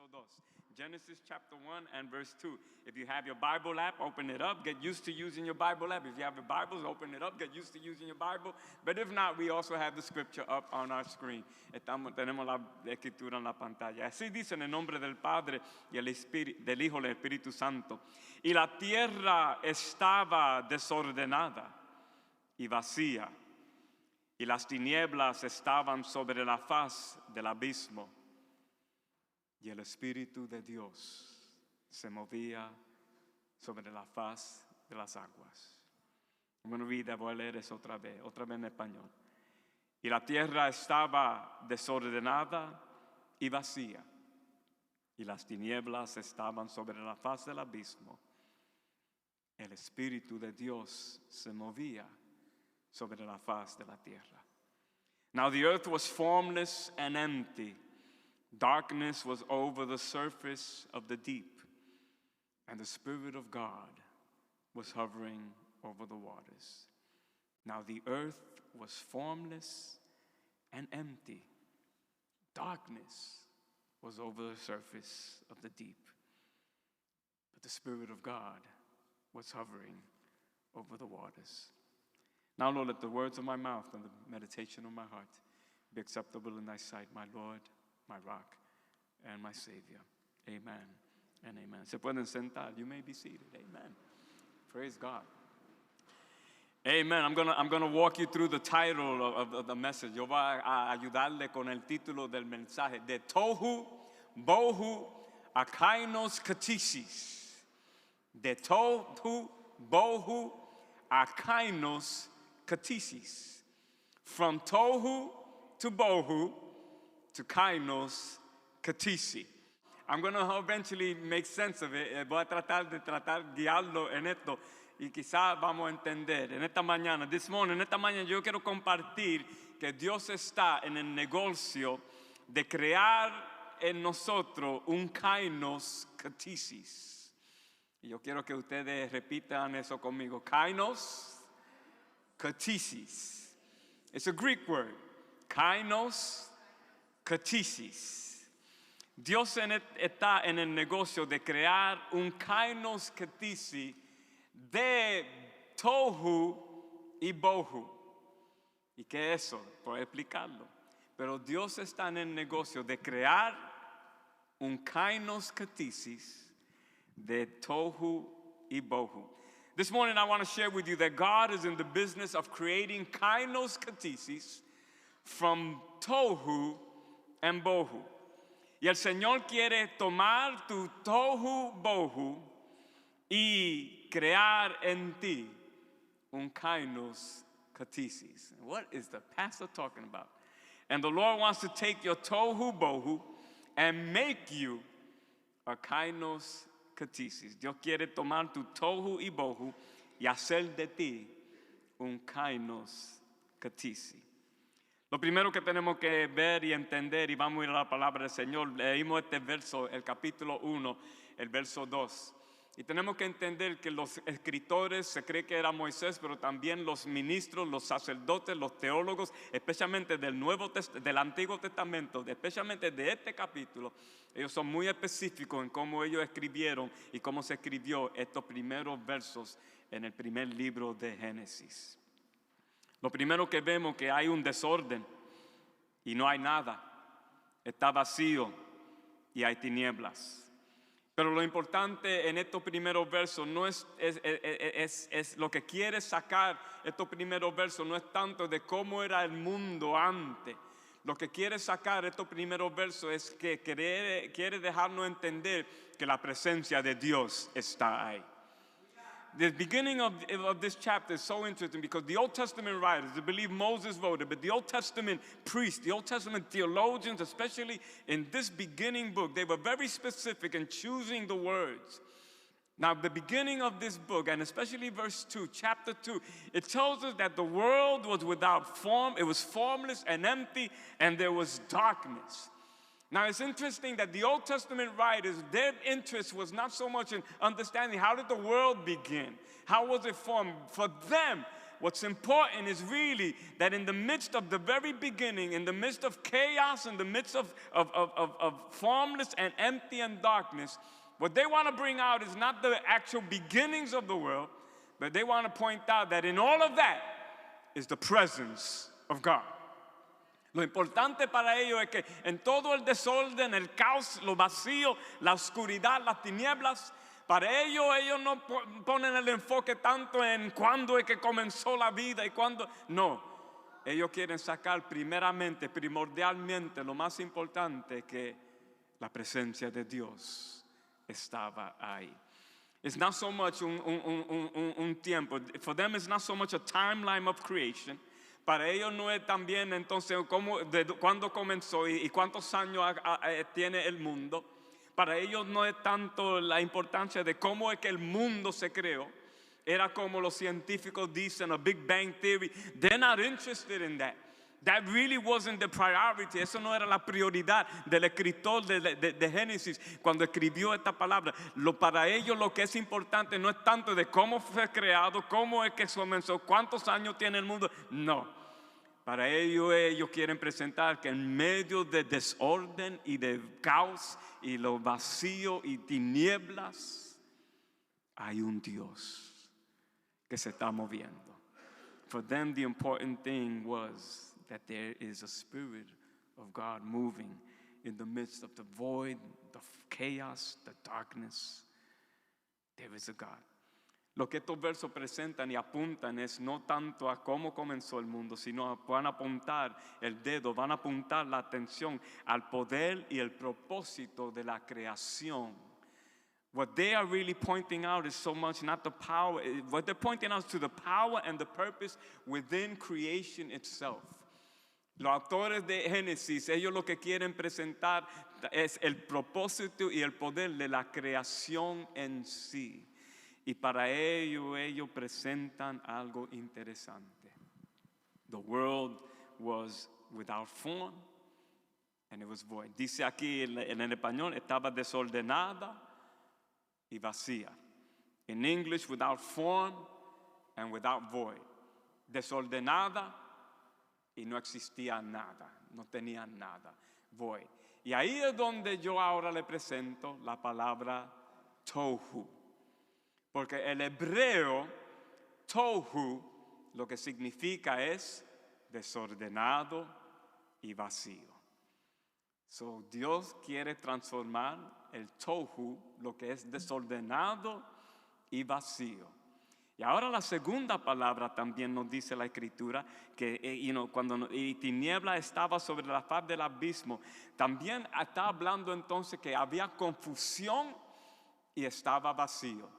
verso 2. Genesis chapter 1 and verse 2. If you have your Bible app, open it up. Get used to using your Bible app. If you have your Bibles, open it up. Get used to using your Bible. But if not, we also have the scripture up on our screen. Tenemos la escritura en la pantalla. Así dice en el nombre del Padre y del Hijo y del Espíritu Santo. Y la tierra estaba desordenada y vacía. Y las tinieblas estaban sobre la faz del abismo. Y el Espíritu de Dios se movía sobre la faz de las aguas. Voy a leer eso otra vez en español. Y la tierra estaba desordenada y vacía. Y las tinieblas estaban sobre la faz del abismo. El Espíritu de Dios se movía sobre la faz de la tierra. Now the earth was formless and empty. Darkness was over the surface of the deep, and the Spirit of God was hovering over the waters. Now the earth was formless and empty. Darkness was over the surface of the deep, but the Spirit of God was hovering over the waters. Now, Lord, let the words of my mouth and the meditation of my heart be acceptable in thy sight, my Lord, my rock, and my Savior. Amen and amen. Se pueden sentar. You may be seated. Amen. Praise God. Amen. I'm gonna walk you through the title of the message. Yo voy a ayudarle con el título del mensaje. De tohu, bohu, akainos katisis. De tohu, bohu, akainos katisis. From tohu to bohu to kainos katisi. I'm going to eventually make sense of it. Voy a tratar de guiarlo en esto y quizás vamos a entender. En esta mañana yo quiero compartir que Dios está en el negocio de crear en nosotros un kainos katisis. Y yo quiero que ustedes repitan eso conmigo. Kainos katisis. It's a Greek word. Kainos katisis. Dios está en el negocio de crear un kainos katisi de tohu y bohu. ¿Y qué es eso? Puedo explicarlo. Pero Dios está en el negocio de crear un kainos katisis de tohu y bohu. This morning I want to share with you that God is in the business of creating kainos katisis from tohu and bohu. Y el Señor quiere tomar tu tohu bohu y crear en ti un kainos katisis. What is the pastor talking about? And the Lord wants to take your tohu bohu and make you a kainos katisis. Dios quiere tomar tu tohu y bohu y hacer de ti un kainos katisi. Lo primero que tenemos que ver y entender, y vamos a ir a la palabra del Señor, leímos este verso, el capítulo 1, el verso 2. Y tenemos que entender que los escritores, se cree que era Moisés, pero también los ministros, los sacerdotes, los teólogos, especialmente del Antiguo Testamento, especialmente de este capítulo, ellos son muy específicos en cómo ellos escribieron y cómo se escribió estos primeros versos en el primer libro de Génesis. Lo primero que vemos que hay un desorden y no hay nada. Está vacío y hay tinieblas. Pero lo importante en estos primeros versos no es lo que quiere sacar estos primeros versos, no es tanto de cómo era el mundo antes. Lo que quiere sacar estos primeros versos es que quiere dejarnos entender que la presencia de Dios está ahí. The beginning of this chapter is so interesting because the Old Testament writers, I believe Moses wrote it, but the Old Testament priests, the Old Testament theologians, especially in this beginning book, they were very specific in choosing the words. Now, the beginning of this book, and especially verse 2, chapter 2, it tells us that the world was without form, it was formless and empty, and there was darkness. Now, it's interesting that the Old Testament writers, their interest was not so much in understanding how did the world begin, how was it formed. For them, what's important is really that in the midst of the very beginning, in the midst of chaos, in the midst of formless and empty and darkness, what they want to bring out is not the actual beginnings of the world, but they want to point out that in all of that is the presence of God. Lo importante para ellos es que en todo el desorden, el caos, lo vacío, la oscuridad, las tinieblas, para ellos no ponen el enfoque tanto en cuándo es que comenzó la vida y cuándo. No, ellos quieren sacar primeramente, primordialmente, lo más importante, que la presencia de Dios estaba ahí. It's not so much un tiempo. For them, it's not so much a timeline of creation. Para ellos no es también entonces cuándo comenzó y cuántos años tiene el mundo. Para ellos no es tanto la importancia de cómo es que el mundo se creó. Era como los científicos dicen, a Big Bang Theory. They're not interested in that. That really wasn't the priority. Eso no era la prioridad del escritor de Génesis cuando escribió esta palabra. Para ellos lo que es importante no es tanto de cómo fue creado, cómo es que comenzó, cuántos años tiene el mundo. No. Para ellos quieren presentar que en medio de desorden y de caos y lo vacío y tinieblas hay un Dios que se está moviendo. For them, the important thing was that there is a spirit of God moving in the midst of the void, the chaos, the darkness. There is a God. Lo que estos versos presentan y apuntan es no tanto a cómo comenzó el mundo, sino van a apuntar el dedo, van a apuntar la atención al poder y el propósito de la creación. What they are really pointing out is so much not the power. What they're pointing out is to the power and the purpose within creation itself. Los autores de Génesis, ellos lo que quieren presentar es el propósito y el poder de la creación en sí. Y para ellos presentan algo interesante. The world was without form and it was void. Dice aquí en el español, estaba desordenada y vacía. In English, without form and without void. Desordenada y no existía nada, no tenía nada, void. Y ahí es donde yo ahora le presento la palabra tohu. Porque el hebreo tohu lo que significa es desordenado y vacío. So Dios quiere transformar el tohu, lo que es desordenado y vacío. Y ahora la segunda palabra también nos dice la Escritura que cuando tiniebla estaba sobre la faz del abismo, también está hablando entonces que había confusión y estaba vacío.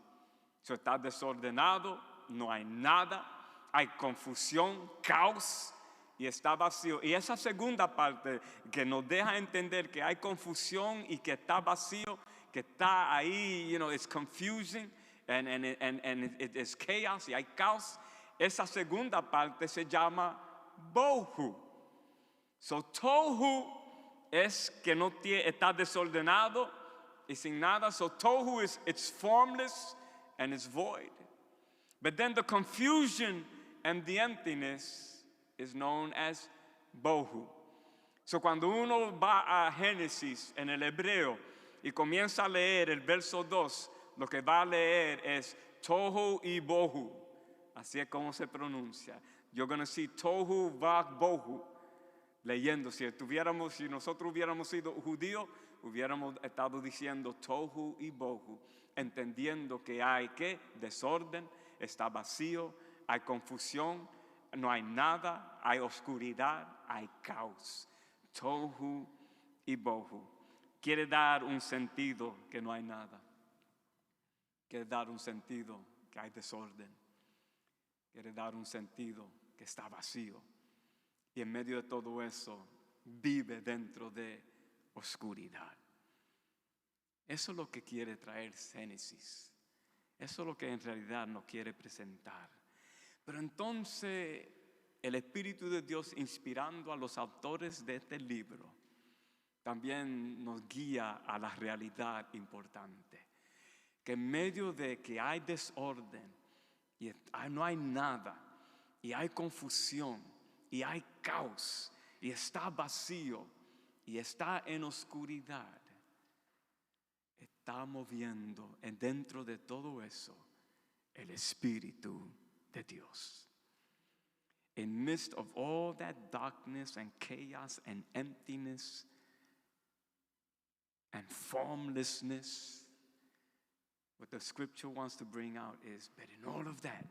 So, está desordenado, no hay nada, hay confusión, caos y está vacío. Y esa segunda parte que nos deja entender que hay confusión y que está vacío, que está ahí, it's confusing. And it is chaos y hay caos. Esa segunda parte se llama bohu. So tohu es que no está desordenado y sin nada. So tohu it's formless and it's void. But then the confusion and the emptiness is known as bohu. So cuando uno va a Génesis en el hebreo y comienza a leer el verso 2, lo que va a leer es tohu y bohu. Así es como se pronuncia. You're going to see tohu vah bohu. Leyendo, si nosotros hubiéramos sido judíos, hubiéramos estado diciendo tohu y bohu, entendiendo que hay desorden, está vacío, hay confusión, no hay nada, hay oscuridad, hay caos. Tohu y bohu. Quiere dar un sentido que no hay nada. Quiere dar un sentido que hay desorden. Quiere dar un sentido que está vacío. Y en medio de todo eso, vive dentro de oscuridad. Eso es lo que quiere traer Génesis. Eso es lo que en realidad nos quiere presentar. Pero entonces, el Espíritu de Dios, inspirando a los autores de este libro, también nos guía a la realidad importante. Que en medio de que hay desorden y no hay nada, y hay confusión, y hay caos, y está vacío, y está en oscuridad, está moviendo dentro de todo eso el Espíritu de Dios. In midst of all that darkness and chaos and emptiness and formlessness, what the scripture wants to bring out is that in all of that,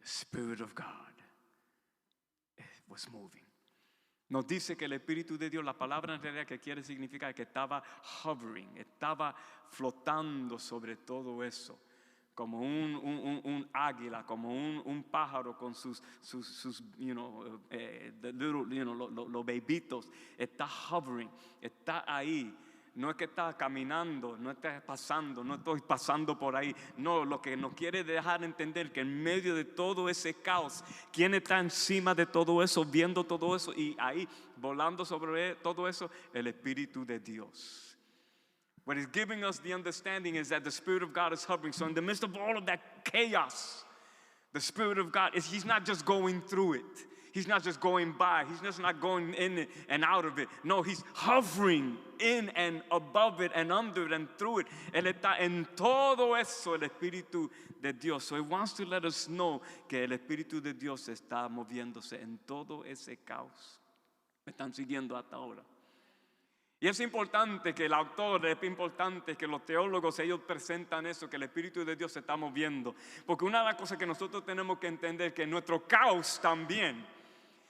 the Spirit of God was moving. Nos dice que el Espíritu de Dios, la palabra en realidad que quiere significar que estaba hovering, estaba flotando sobre todo eso, como un águila, como un pájaro con sus the little, los bebitos, está hovering, está ahí. No es que está caminando, no está pasando, no estoy pasando por ahí. No, lo que nos quiere dejar entender que en medio de todo ese caos, ¿quién está encima de todo eso, viendo todo eso y ahí volando sobre todo eso? El Espíritu de Dios. What is giving us the understanding is that the Spirit of God is hovering. So in the midst of all of that chaos, the Spirit of God, He's not just going through it. He's not just going by. He's just not going in it and out of it. No, He's hovering in and above it and under it and through it. Él está en todo eso, el Espíritu de Dios. So He wants to let us know que el Espíritu de Dios está moviéndose en todo ese caos. Me están siguiendo hasta ahora. Y es importante que el autor, es importante que los teólogos, ellos presentan eso, que el Espíritu de Dios se está moviendo. Porque una de las cosas que nosotros tenemos que entender, que en nuestro caos también,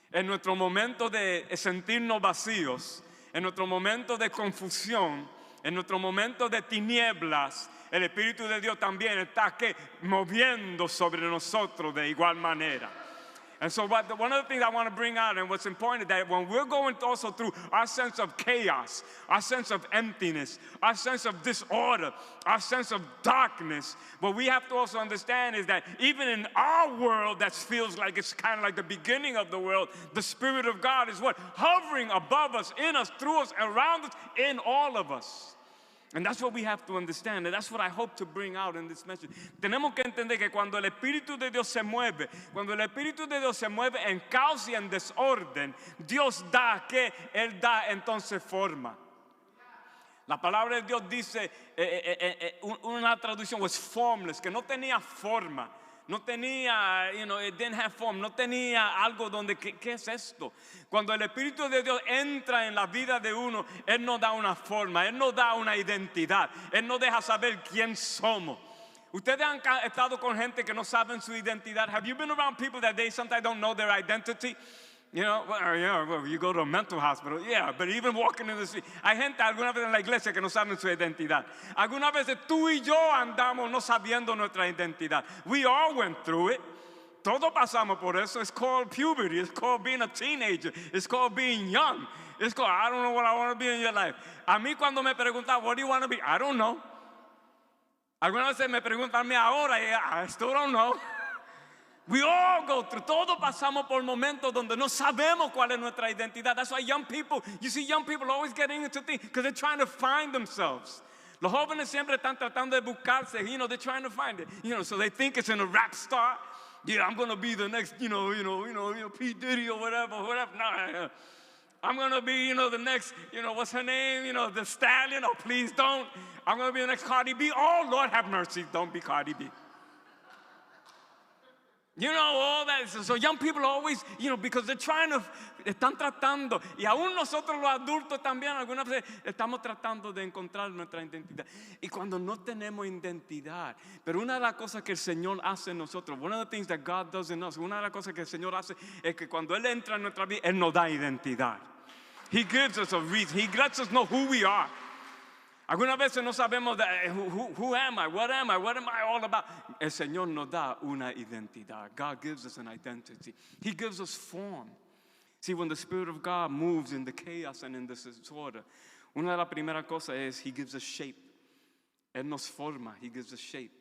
en nuestro momento de sentirnos vacíos, en nuestro momento de confusión, en nuestro momento de tinieblas, el Espíritu de Dios también está moviendo sobre nosotros de igual manera. And so one of the things I want to bring out, and what's important, is that when we're going also through our sense of chaos, our sense of emptiness, our sense of disorder, our sense of darkness, what we have to also understand is that even in our world that feels like it's kind of like the beginning of the world, the Spirit of God is what? Hovering above us, in us, through us, around us, in all of us. And that's what we have to understand, and that's what I hope to bring out in this message. Tenemos que entender que cuando el Espíritu de Dios se mueve, cuando el Espíritu de Dios se mueve en caos y en desorden, Dios da, que Él da entonces forma. La palabra de Dios dice, una traducción was formless, que no tenía forma. No tenía, it didn't have form, no tenía algo donde, ¿qué es esto? Cuando el Espíritu de Dios entra en la vida de uno, Él nos da una forma, Él nos da una identidad, Él nos deja saber quién somos. Ustedes han estado con gente que no saben su identidad. Have you been around people that they sometimes don't know their identity? Well, you go to a mental hospital, yeah, but even walking in the street. Hay gente alguna vez en la iglesia que no saben su identidad. Algunas veces tú y yo andamos no sabiendo nuestra identidad. We all went through it. Todos pasamos por eso. It's called puberty. It's called being a teenager. It's called being young. It's called, I don't know what I want to be in your life. A mí cuando me preguntan, what do you want to be? I don't know. Algunas veces me preguntan a mí ahora, I still don't know. We all go through, todos pasamos por momentos donde no sabemos cuál es nuestra identidad. That's why young people, you see young people always getting into things because they're trying to find themselves. Los jóvenes siempre están tratando de buscarse, they're trying to find it. So they think it's in a rap star. Yeah, I'm going to be the next, P. Diddy or whatever. No. I'm going to be, the next, what's her name? The Stallion. Oh, please don't. I'm going to be the next Cardi B. Oh, Lord have mercy. Don't be Cardi B. All that. So young people always, because they're están tratando, y aún nosotros los adultos también, algunas veces estamos tratando de encontrar nuestra identidad. Y cuando no tenemos identidad, pero una de las cosas que el Señor hace en nosotros, one of the things that God does in us, una de las cosas que el Señor hace es que cuando Él entra en nuestra vida, Él nos da identidad. He gives us a reason. He lets us know who we are. Algunas veces no sabemos who am I, what am I all about. El Señor nos da una identidad. God gives us an identity. He gives us form. See, when the Spirit of God moves in the chaos and in the disorder, una de las primeras cosas es He gives us shape. Él nos forma, He gives us shape.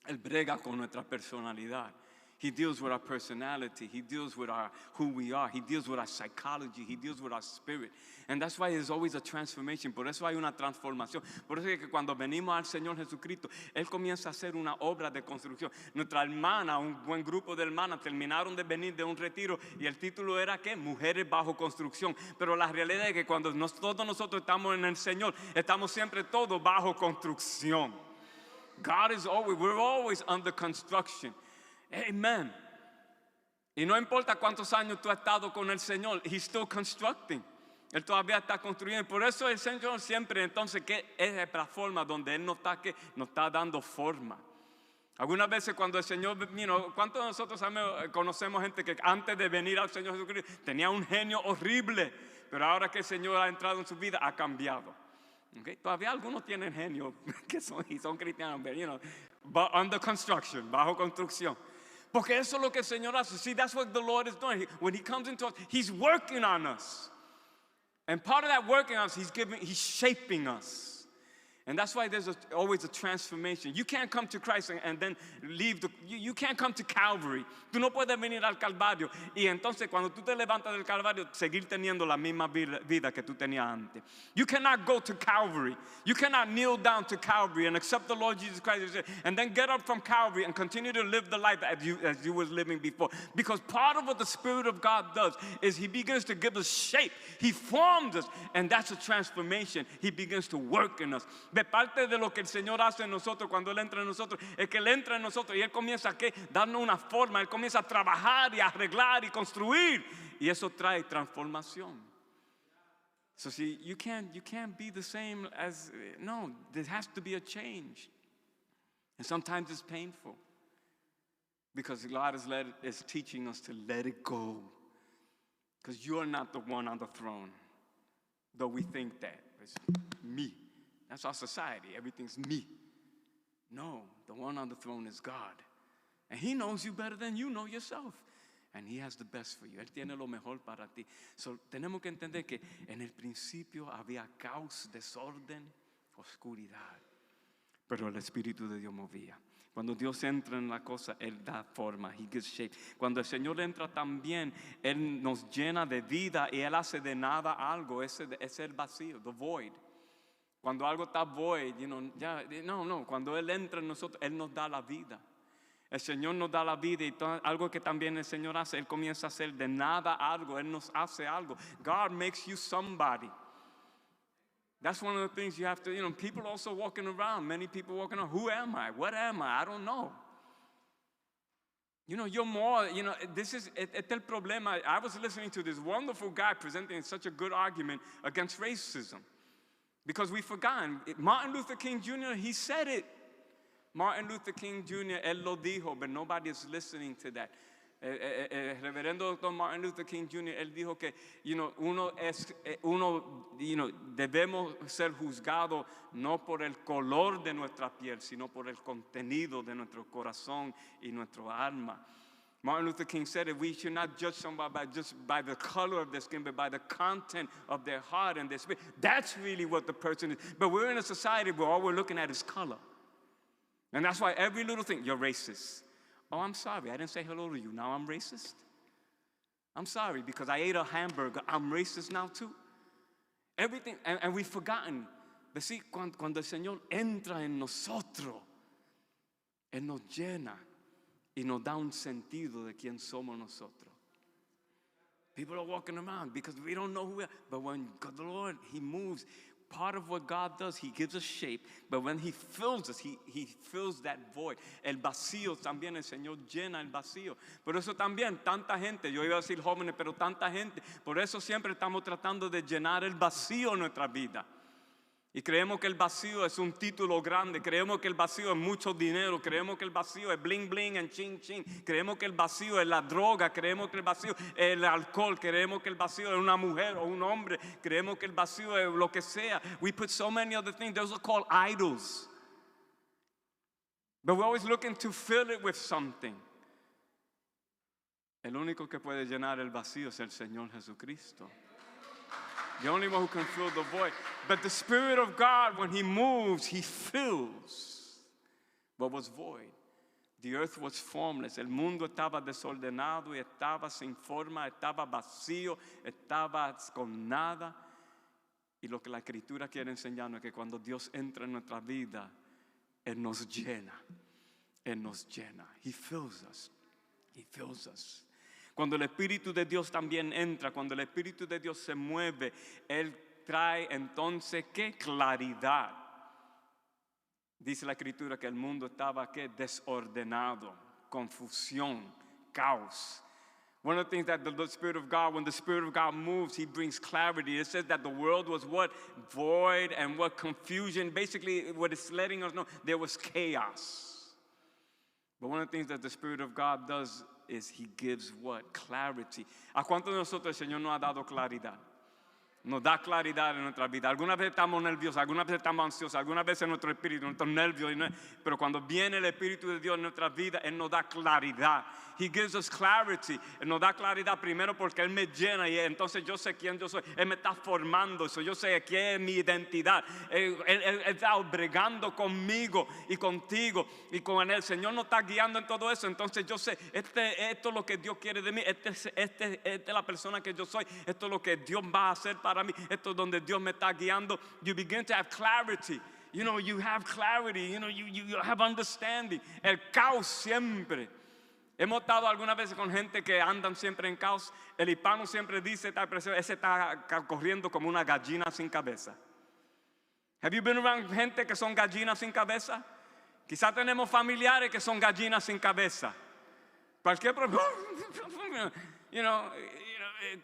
Él brega con nuestra personalidad. He deals with our personality. He deals with who we are. He deals with our psychology. He deals with our spirit. And that's why there's always a transformation. Por eso hay una transformación. Por eso es que cuando venimos al Señor Jesucristo, Él comienza a hacer una obra de construcción. Nuestra hermana, un buen grupo de hermanas, terminaron de venir de un retiro y el título era ¿qué? Mujeres bajo construcción. Pero la realidad es que cuando todos nosotros estamos en el Señor, estamos siempre todos bajo construcción. We're always under construction. Amen. Y no importa cuántos años tú has estado con el Señor, He's still constructing. Él todavía está construyendo. Por eso el Señor siempre, entonces, que es la forma donde Él nos está dando forma. Algunas veces cuando el Señor, ¿cuántos de nosotros conocemos gente que antes de venir al Señor Jesucristo tenía un genio horrible, pero ahora que el Señor ha entrado en su vida ha cambiado? Okay? Todavía algunos tienen genio que son cristianos, but under construction, bajo construcción. Porque eso es lo que el Señor hace. See, that's what the Lord is doing. When He comes into us, He's working on us. And part of that working on us, He's shaping us. And that's why there's always a transformation. You can't come to Christ and then leave. You can't come to Calvary. Tú no puedes venir al Calvario y entonces cuando tú te levantas del Calvario seguir teniendo la misma vida que tú tenías antes. You cannot go to Calvary. You cannot kneel down to Calvary and accept the Lord Jesus Christ and then get up from Calvary and continue to live the life as you was living before. Because part of what the Spirit of God does is He begins to give us shape. He forms us, and that's a transformation. He begins to work in us. De parte de lo que el Señor hace en nosotros cuando Él entra en nosotros, es que Él entra en nosotros y Él comienza a darnos una forma, Él comienza a trabajar y a arreglar y construir, y eso trae transformación. So see, you can't be the same as, no, there has to be a change. And sometimes it's painful because God is teaching us to let it go. Because you're not the one on the throne, though we think that. It's me. That's our society. Everything's me. No, the one on the throne is God. And He knows you better than you know yourself. And He has the best for you. Él tiene lo mejor para ti. So, tenemos que entender que en el principio había caos, desorden, oscuridad. Pero el Espíritu de Dios movía. Cuando Dios entra en la cosa, Él da forma. He gives shape. Cuando el Señor entra también, Él nos llena de vida y Él hace de nada algo. Ese es el vacío, the void. Cuando algo está void, cuando Él entra en nosotros, Él nos da la vida. El Señor nos da la vida y algo que también el Señor hace, Él comienza a hacer de nada algo, Él nos hace algo. God makes you somebody. That's one of the things you have to, people also walking around, many people walking around, who am I? What am I? I don't know. You're more, this is el problema. I was listening to this wonderful guy presenting such a good argument against racism. Because we've forgotten. Martin Luther King Jr., he said it. Martin Luther King Jr., él lo dijo, but nobody is listening to that. El reverendo Dr. Martin Luther King Jr., él dijo que, debemos ser juzgados no por el color de nuestra piel, sino por el contenido de nuestro corazón y nuestro alma. Martin Luther King said it, we should not judge somebody by the color of their skin, but by the content of their heart and their spirit. That's really what the person is. But we're in a society where all we're looking at is color. And that's why every little thing, you're racist. Oh, I'm sorry, I didn't say hello to you. Now I'm racist? I'm sorry, because I ate a hamburger, I'm racist now too? Everything, and we've forgotten. But see, cuando el Señor entra en nosotros, Él nos llena. Y nos da un sentido de quién somos nosotros. People are walking around because we don't know who we are. But when God, the Lord, He moves, part of what God does, He gives us shape. But when He fills us, He fills that void. El vacío también, el Señor llena el vacío. Por eso también, tanta gente, yo iba a decir jóvenes, pero tanta gente, por eso siempre estamos tratando de llenar el vacío en nuestra vida. Y creemos que el vacío es un título grande, creemos que el vacío es mucho dinero, creemos que el vacío es bling bling and ching ching, creemos que el vacío es la droga, creemos que el vacío es el alcohol, creemos que el vacío es una mujer o un hombre, creemos que el vacío es lo que sea. We put so many other things, those are called idols. But we're always looking to fill it with something. El único que puede llenar el vacío es el Señor Jesucristo. The only one who can fill the void. But the Spirit of God, when He moves, He fills what was void. The earth was formless. El mundo estaba desordenado y estaba sin forma, estaba vacío, estaba con nada. Y lo que la Escritura quiere enseñarnos es que cuando Dios entra en nuestra vida, Él nos llena. Él nos llena. He fills us. He fills us. Cuando el Espíritu de Dios también entra, cuando el Espíritu de Dios se mueve, Él trae entonces, ¿qué? Claridad. Dice la Escritura que el mundo estaba, ¿qué? Desordenado, confusión, caos. One of the things that the Spirit of God, when the Spirit of God moves, He brings clarity. It says that the world was what? Void and what? Confusion. Basically, what it's letting us know, there was chaos. But one of the things that the Spirit of God does is He gives what? Clarity. ¿A cuántos de nosotros el Señor nos ha dado claridad? Nos da claridad en nuestra vida. Algunas veces estamos nerviosos, algunas veces estamos ansiosos, algunas veces nuestro espíritu, nuestros nervios. Pero cuando viene el Espíritu de Dios en nuestra vida, Él nos da claridad. He gives us clarity. Él nos da claridad primero porque Él me llena y entonces yo sé quién yo soy. Él me está formando eso. Yo sé quién es mi identidad. Él está bregando conmigo y contigo y con Él. El Señor nos está guiando en todo eso. Entonces yo sé, esto es lo que Dios quiere de mí. Esta es la persona que yo soy. Esto es lo que Dios va a hacer para mí. Esto es donde Dios me está guiando. You begin to have clarity. You know, you have clarity. You know, you have understanding. El caos siempre. Hemos estado algunas veces con gente que andan siempre en caos. El hispano siempre dice, ese está corriendo como una gallina sin cabeza. Have you been around gente que son gallinas sin cabeza? Quizás tenemos familiares que son gallinas sin cabeza. Cualquier problema,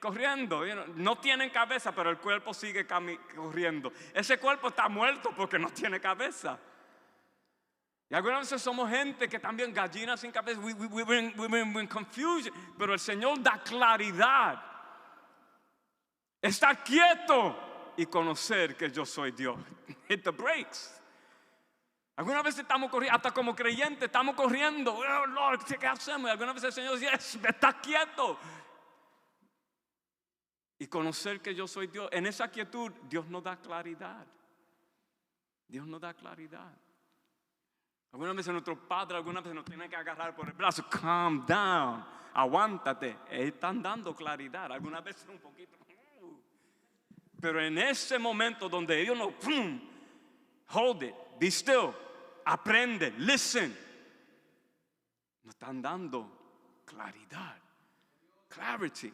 corriendo. No tienen cabeza, pero el cuerpo sigue corriendo. Ese cuerpo está muerto porque no tiene cabeza. Y algunas veces somos gente que también gallinas sin cabeza. We're in confusion. Pero el Señor da claridad. Estar quieto y conocer que yo soy Dios. Hit the brakes. Algunas veces estamos corriendo, hasta como creyentes estamos corriendo. Oh, Lord, ¿qué hacemos? Y algunas veces el Señor dice, está quieto. Y conocer que yo soy Dios. En esa quietud Dios nos da claridad. Dios nos da claridad. Algunas veces nuestros padres, algunas veces nos tienen que agarrar por el brazo. Calm down, aguántate. Están dando claridad. Algunas veces un poquito. Pero en ese momento donde ellos nos, hold it, be still, aprende, listen. Nos están dando claridad. Clarity.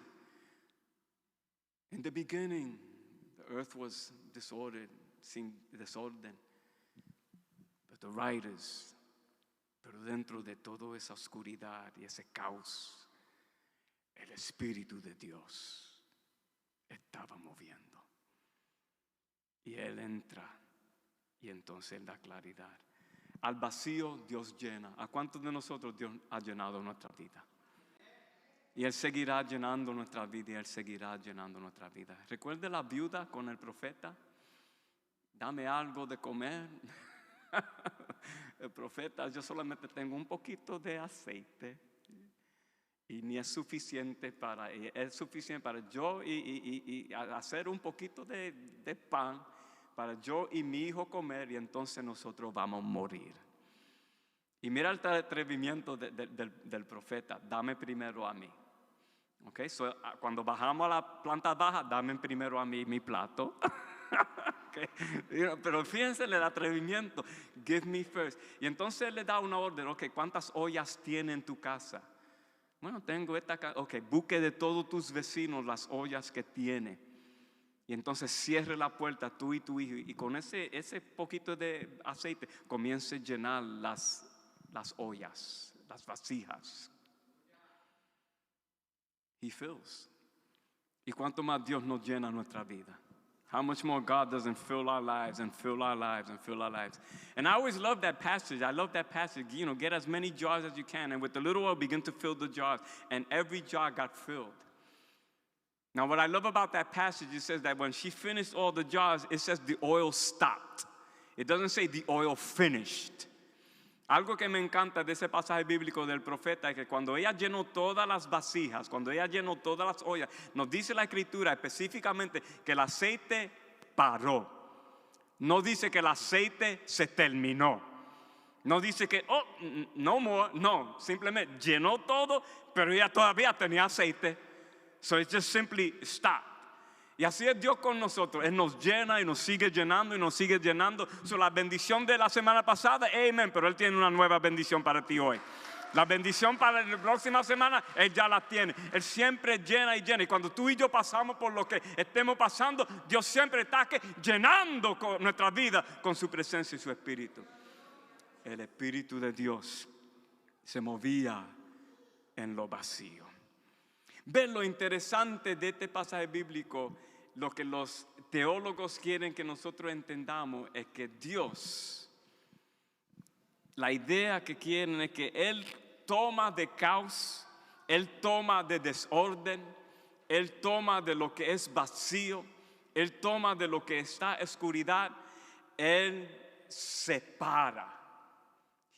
In the beginning, the earth was disordered, sin desorden. But the writers, pero dentro de toda esa oscuridad y ese caos, el Espíritu de Dios estaba moviendo. Y Él entra y entonces Él da claridad. Al vacío Dios llena. ¿A cuántos de nosotros Dios ha llenado nuestra vida? Y Él seguirá llenando nuestra vida y Él seguirá llenando nuestra vida. Recuerde la viuda con el profeta. Dame algo de comer. El profeta, yo solamente tengo un poquito de aceite. Y ni es suficiente para yo y hacer un poquito de pan para yo y mi hijo comer y entonces nosotros vamos a morir. Y mira el atrevimiento del profeta, dame primero a mí. Okay, so, cuando bajamos a la planta baja, dame primero a mí mi plato. Okay. Pero fíjense el atrevimiento, give me first. Y entonces le da una orden, ok, ¿cuántas ollas tiene en tu casa? Bueno, tengo esta casa. Ok, busque de todos tus vecinos las ollas que tiene. Y entonces cierre la puerta tú y tu hijo. Y con ese poquito de aceite comience a llenar las ollas, las vasijas. He fills. ¿Y cuánto más Dios nos llena nuestra vida? How much more God doesn't fill our lives and fill our lives and fill our lives. And I always love that passage. I love that passage. Get as many jars as you can. And with the little oil, begin to fill the jars. And every jar got filled. Now, what I love about that passage, it says that when she finished all the jars, it says the oil stopped. It doesn't say the oil finished. Algo que me encanta de ese pasaje bíblico del profeta es que cuando ella llenó todas las vasijas, cuando ella llenó todas las ollas, nos dice la Escritura específicamente que el aceite paró. No dice que el aceite se terminó. No dice que, oh, no more. No, simplemente llenó todo, pero ella todavía tenía aceite. So it just simply stopped. Y así es Dios con nosotros. Él nos llena y nos sigue llenando y nos sigue llenando. So, la bendición de la semana pasada, amén, pero Él tiene una nueva bendición para ti hoy. La bendición para la próxima semana, Él ya la tiene. Él siempre llena y llena. Y cuando tú y yo pasamos por lo que estemos pasando, Dios siempre está llenando nuestra vida con su presencia y su espíritu. El Espíritu de Dios se movía en lo vacío. Ve lo interesante de este pasaje bíblico. Lo que los teólogos quieren que nosotros entendamos es que Dios, la idea que quieren es que Él toma de caos, Él toma de desorden, Él toma de lo que es vacío, Él toma de lo que está en oscuridad, Él separa.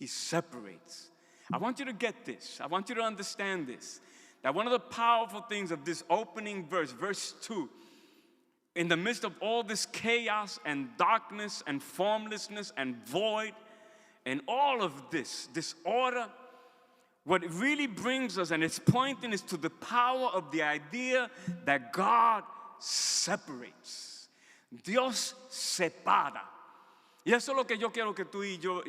He separates. I want you to get this. I want you to understand this. That one of the powerful things of this opening verse, verse 2, in the midst of all this chaos and darkness and formlessness and void and all of this disorder, what it really brings us and it's pointing is to the power of the idea that God separates. Dios separa. Y eso es lo que yo quiero que tú y yo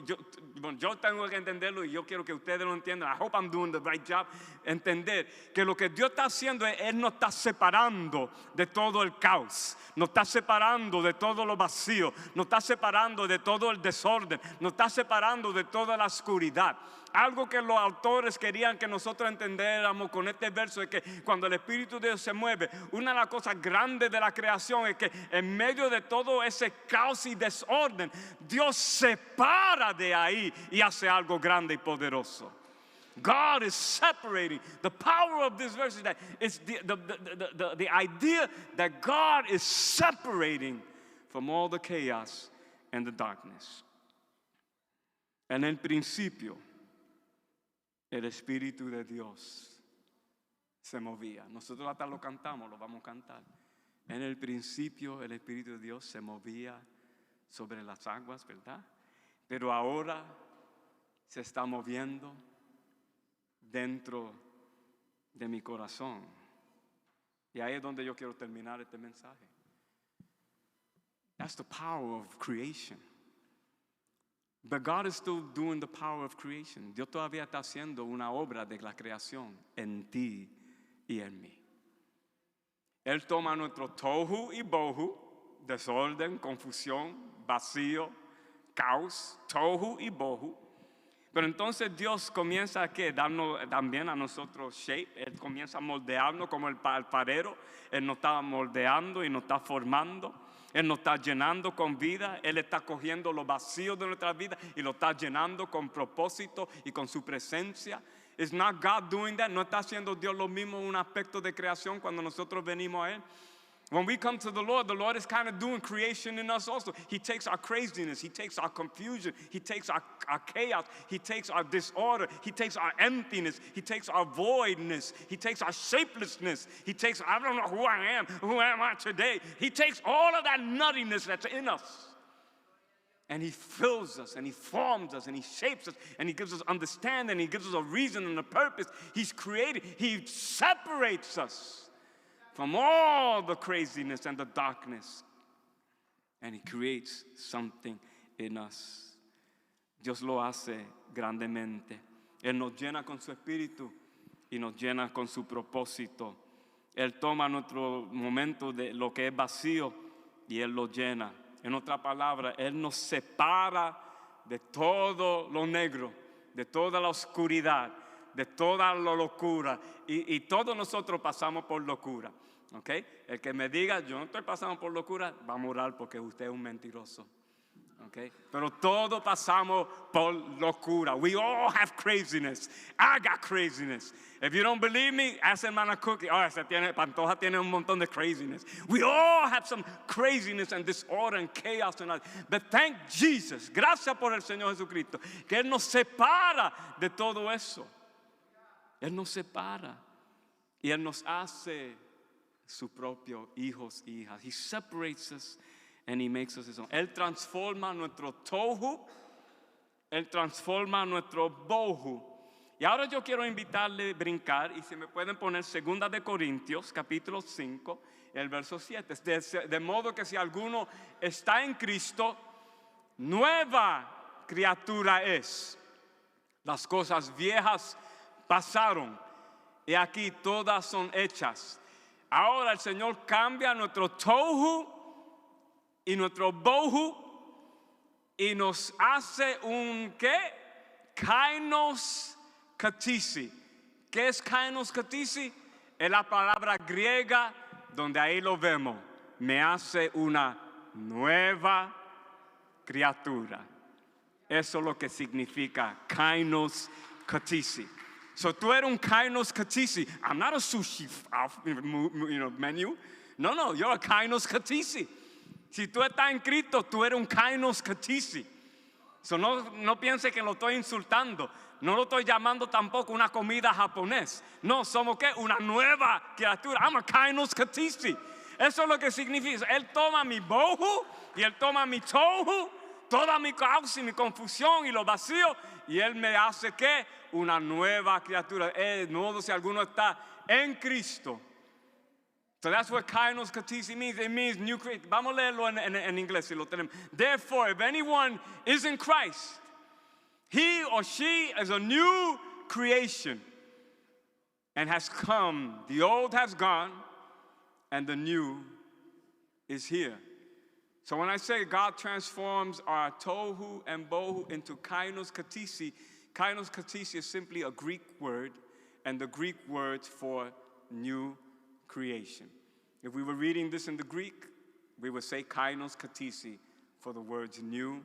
tengo que entenderlo y yo quiero que ustedes lo entiendan. I hope I'm doing the right job. Entender que lo que Dios está haciendo es, Él nos está separando de todo el caos. Nos está separando de todo lo vacío. Nos está separando de todo el desorden. Nos está separando de toda la oscuridad. Algo que los autores querían que nosotros entendiéramos con este verso es que cuando el Espíritu de Dios se mueve, una de las cosas grandes de la creación es que en medio de todo ese caos y desorden, Dios se para de ahí y hace algo grande y poderoso. God is separating. The power of this verse is that it's the idea that God is separating from all the chaos and the darkness. En el principio, el Espíritu de Dios se movía. Nosotros hasta lo cantamos, lo vamos a cantar. En el principio el Espíritu de Dios se movía sobre las aguas, ¿verdad? Pero ahora se está moviendo dentro de mi corazón. Y ahí es donde yo quiero terminar este mensaje. That's the power of creation. But God is still doing the power of creation. Dios todavía está haciendo una obra de la creación en ti y en mí. Él toma nuestro tohu y bohu, desorden, confusión, vacío, caos, tohu y bohu. Pero entonces Dios comienza a darnos también a nosotros shape. Él comienza a moldearnos como el alfarero. Él nos está moldeando y nos está formando. Él nos está llenando con vida. Él está cogiendo los vacíos de nuestra vida y lo está llenando con propósito y con su presencia. Is not God doing that? ¿No está haciendo Dios lo mismo en un aspecto de creación cuando nosotros venimos a Él? When we come to the Lord is kind of doing creation in us also. He takes our craziness, He takes our confusion, He takes our chaos, He takes our disorder, He takes our emptiness, He takes our voidness, He takes our shapelessness, He takes, I don't know who am I today? He takes all of that nuttiness that's in us. And He fills us, and He forms us, and He shapes us, and He gives us understanding, He gives us a reason and a purpose. He's created, He separates us from all the craziness and the darkness. And He creates something in us. Dios lo hace grandemente. Él nos llena con su espíritu y nos llena con su propósito. Él toma nuestro momento de lo que es vacío y Él lo llena. En otra palabra, Él nos separa de todo lo negro, de toda la oscuridad, de toda la locura. Y todos nosotros pasamos por locura. Okay? El que me diga, yo no estoy pasando por locura, va a morar porque usted es un mentiroso. Okay? Pero todos pasamos por locura. We all have craziness. I got craziness. If you don't believe me, ask hermana Cookie. Oh, Pantoja tiene un montón de craziness. We all have some craziness and disorder and chaos. But thank Jesus, gracias por el Señor Jesucristo, que Él nos separa de todo eso. Él nos separa y Él nos hace su propio hijos y hijas. He separates us and He makes us His own. Él transforma nuestro tohu Él transforma nuestro bohu. Y ahora yo quiero invitarle a brincar, y si me pueden poner 2 de Corintios, capítulo 5, el verso 7. De modo que si alguno está en Cristo, nueva criatura es. Las cosas viejas pasaron, y aquí todas son hechas. Ahora el Señor cambia nuestro tohu y nuestro bohu y nos hace un ¿qué? Kainos katisi. ¿Qué es kainos katisi? Es la palabra griega donde ahí lo vemos. Me hace una nueva criatura. Eso es lo que significa kainos katisi. So tú eres un kainos katisi. I'm not a sushi menu. No, you're a kainos katisi. Si tú estás en Cristo, tú eres un kainos katisi. So no piense que lo estoy insultando. No lo estoy llamando tampoco una comida japonés. No, somos ¿qué? Una nueva criatura. I'm a kainos katisi. Eso es lo que significa. Él toma mi bohu y él toma mi tohu, toda mi caos y mi confusión y lo vacío, y él me hace ¿qué? Una nueva criatura. De modo si alguno está en Cristo. So that's what kainos katisi means. It means new creation. Vamos a leerlo en inglés si lo tenemos. Therefore, if anyone is in Christ, he or she is a new creation and has come. The old has gone and the new is here. So when I say God transforms our tohu and bohu into kainos katisi is simply a Greek word, and the Greek word for new creation. If we were reading this in the Greek, we would say kainos katisi for the words new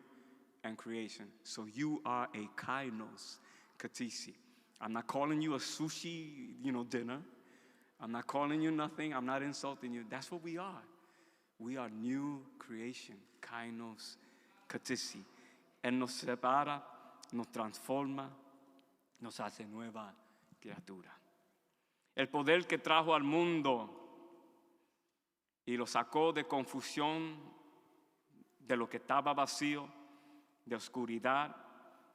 and creation. So you are a kainos katisi. I'm not calling you a sushi, dinner. I'm not calling you nothing. I'm not insulting you. That's what we are. We are new creation, kainos katisi. Él nos separa, nos transforma, nos hace nueva criatura. El poder que trajo al mundo y lo sacó de confusión, de lo que estaba vacío, de oscuridad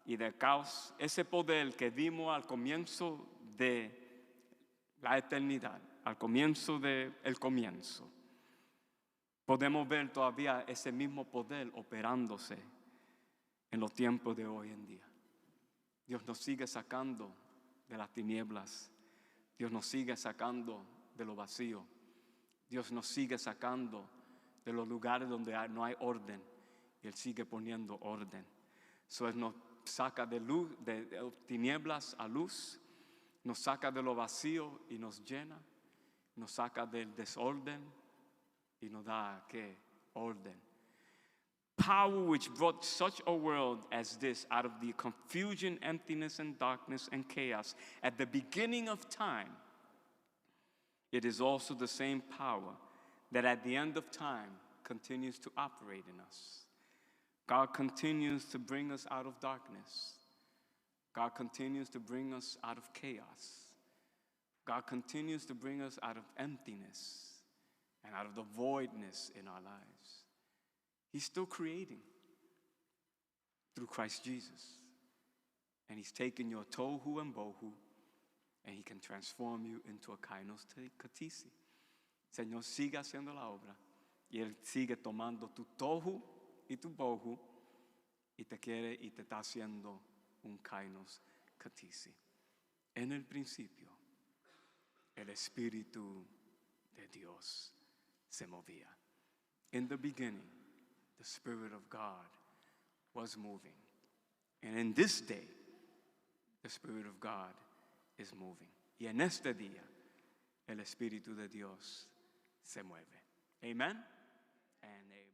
y de caos. Ese poder que vimos al comienzo de la eternidad, al comienzo del comienzo. Podemos ver todavía ese mismo poder operándose en los tiempos de hoy en día. Dios nos sigue sacando de las tinieblas. Dios nos sigue sacando de lo vacío. Dios nos sigue sacando de los lugares donde no hay orden. Y Él sigue poniendo orden. Él nos saca de tinieblas a luz. Nos saca de lo vacío y nos llena. Nos saca del desorden y nos da ¿qué? Orden. Power which brought such a world as this out of the confusion, emptiness, and darkness and chaos at the beginning of time. It is also the same power that at the end of time continues to operate in us. God continues to bring us out of darkness. God continues to bring us out of chaos. God continues to bring us out of emptiness and out of the voidness in our lives. He's still creating through Christ Jesus. And He's taken your tohu and bohu, and He can transform you into a kainos katisi. Señor sigue haciendo la obra, y Él sigue tomando tu tohu y tu bohu, y te quiere y te está haciendo un kainos katisi. En el principio, el Espíritu de Dios se movía. In the beginning, the Spirit of God was moving. And in this day, the Spirit of God is moving. Y en este día, el Espíritu de Dios se mueve. Amen and amen.